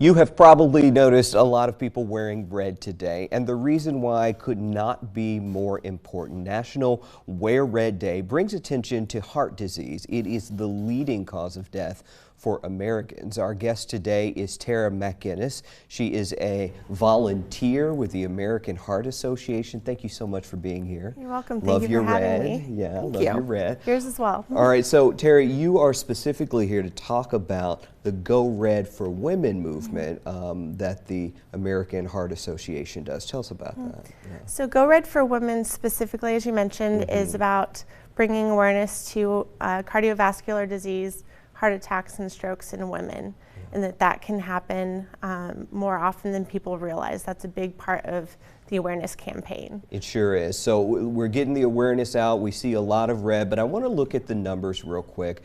You have probably noticed a lot of people wearing red today, and the reason why could not be more important. National Wear Red Day brings attention to heart disease. It is the leading cause of death for Americans. Our guest today is Tara McInnes. She is a volunteer with the American Heart Association. Thank you so much for being here. You're welcome. Love Thank you your for having red. me. Yeah, Thank love you. your red. Yours as well. All right, so Tara, you are specifically here to talk about the Go Red for Women movement that the American Heart Association does. Tell us about that. Yeah. So Go Red for Women specifically, as you mentioned, is about bringing awareness to cardiovascular disease, heart attacks and strokes in women, and that can happen more often than people realize. That's a big part of the awareness campaign. It sure is. So we're getting the awareness out. We see a lot of red, but I want to look at the numbers real quick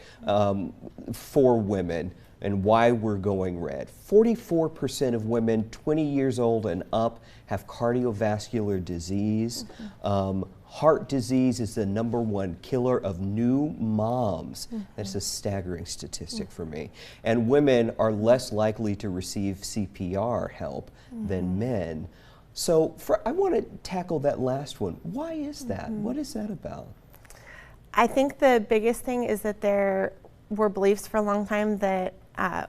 for women and why we're going red. 44% of women 20 years old and up have cardiovascular disease. Heart disease is the #1 killer of new moms. That's a staggering statistic for me. And women are less likely to receive CPR help than men. So I want to tackle that last one. Why is that? What is that about? I think the biggest thing is that there were beliefs for a long time that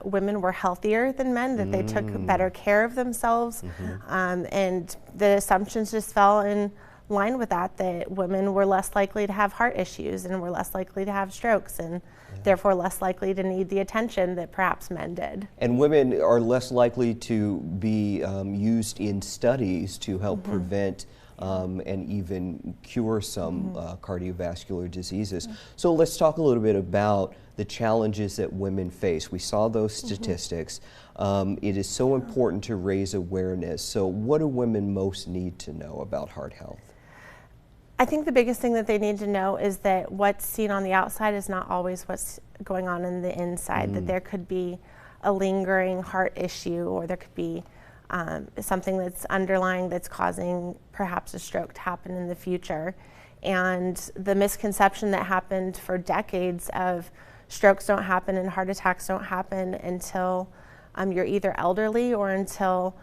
women were healthier than men, that they took better care of themselves, and the assumptions just fell in line with that women were less likely to have heart issues and were less likely to have strokes and therefore less likely to need the attention that perhaps men did. And women are less likely to be used in studies to help prevent and even cure some cardiovascular diseases. So let's talk a little bit about the challenges that women face. We saw those statistics. It is so important to raise awareness. So what do women most need to know about heart health? I think the biggest thing that they need to know is that what's seen on the outside is not always what's going on in the inside, that there could be a lingering heart issue, or there could be something that's underlying that's causing perhaps a stroke to happen in the future. And the misconception that happened for decades of strokes don't happen and heart attacks don't happen until you're either elderly or until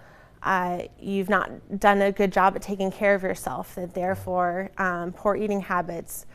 you've not done a good job at taking care of yourself, that therefore poor eating habits,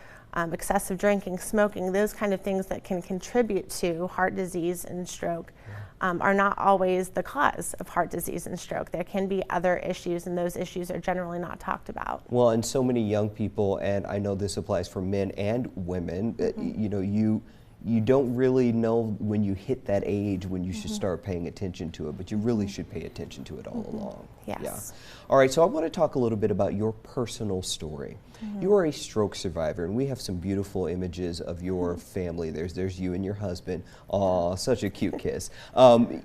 excessive drinking, smoking, those kind of things that can contribute to heart disease and stroke are not always the cause of heart disease and stroke. There can be other issues, and those issues are generally not talked about. Well, and so many young people, and I know this applies for men and women, you know, you don't really know when you hit that age when you should start paying attention to it, but you really should pay attention to it all along. Yes. Yeah. All right, so I want to talk a little bit about your personal story. You are a stroke survivor, and we have some beautiful images of your family. There's you and your husband. Aw, such a cute kiss.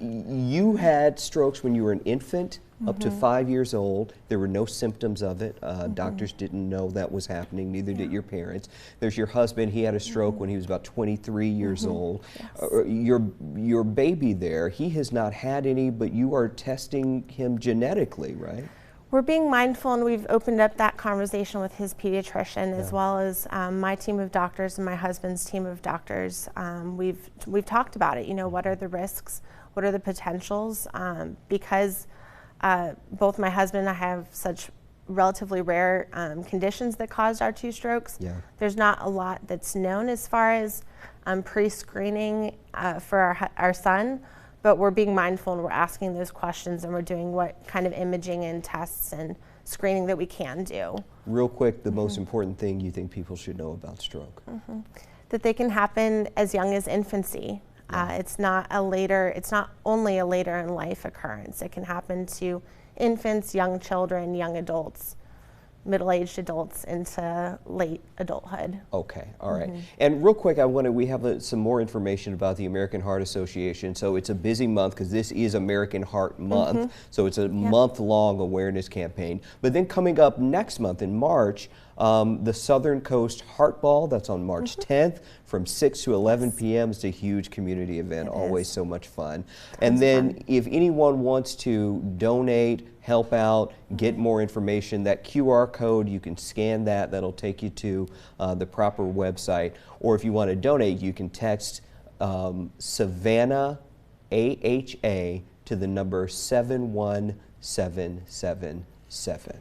You had strokes when you were an infant, up to 5 years old. There were no symptoms of it. Doctors didn't know that was happening, neither did your parents. There's your husband. He had a stroke when he was about 23 years old. Yes. Your baby there, he has not had any, but you are testing him genetically, right? We're being mindful, and we've opened up that conversation with his pediatrician as well as my team of doctors and my husband's team of doctors. We've talked about it. You know, what are the risks? What are the potentials? Because both my husband and I have such relatively rare conditions that caused our 2 strokes. There's not a lot that's known as far as pre-screening for our son. But we're being mindful, and we're asking those questions, and we're doing what kind of imaging and tests and screening that we can do. Real quick, the most important thing you think people should know about stroke? That they can happen as young as infancy. It's not only a later in life occurrence. It can happen to infants, young children, young adults, middle-aged adults into late adulthood. Okay, all right. And real quick, we have some more information about the American Heart Association. So it's a busy month because this is American Heart Month. So it's a month-long awareness campaign. But then coming up next month in March, the Southern Coast Heart Ball, that's on March 10th from 6 to 11 p.m. It's a huge community event, always so much fun. And then if anyone wants to donate, help out, get more information, that QR code, you can scan that. That'll take you to the proper website. Or if you want to donate, you can text Savannah AHA to the number 71777.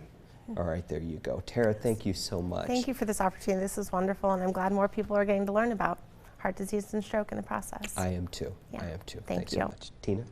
All right, there you go. Tara, thank you so much. Thank you for this opportunity. This is wonderful, and I'm glad more people are getting to learn about heart disease and stroke in the process. I am too. Yeah. I am too. Thank Thanks you. so much. Tina?